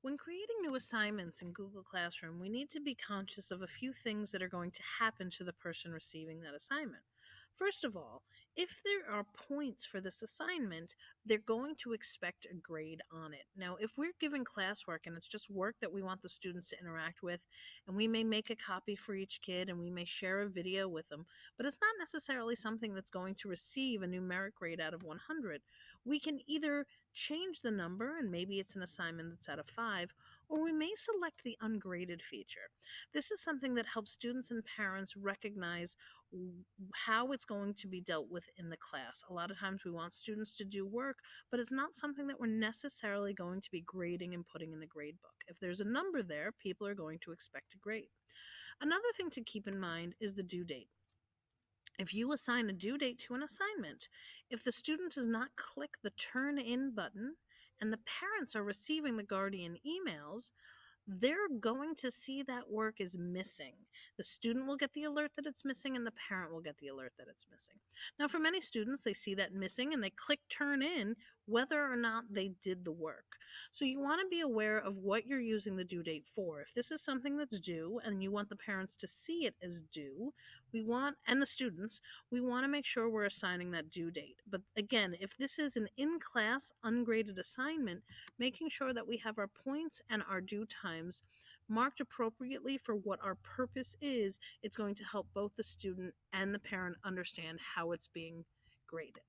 When creating new assignments in Google Classroom, we need to be conscious of a few things that are going to happen to the person receiving that assignment. First of all, if there are points for this assignment, they're going to expect a grade on it. Now, if we're given classwork and it's just work that we want the students to interact with, and we may make a copy for each kid and we may share a video with them, but it's not necessarily something that's going to receive a numeric grade out of 100, we can either change the number and maybe it's an assignment that's out of 5, or we may select the ungraded feature. This is something that helps students and parents recognize how it's going to be dealt with in the class. A lot of times we want students to do work, but it's not something that we're necessarily going to be grading and putting in the grade book. If there's a number there, people are going to expect a grade. Another thing to keep in mind is the due date. If you assign a due date to an assignment, if the student does not click the turn in button and the parents are receiving the guardian emails, they're going to see that work is missing. The student will get the alert that it's missing, and the parent will get the alert that it's missing. Now, for many students, they see that missing and they click turn in whether or not they did the work. So you want to be aware of what you're using the due date for. If this is something that's due and you want the parents to see it as due, and the students, we want to make sure we're assigning that due date. But again, if this is an in-class ungraded assignment, making sure that we have our points and our due times marked appropriately for what our purpose is, it's going to help both the student and the parent understand how it's being graded.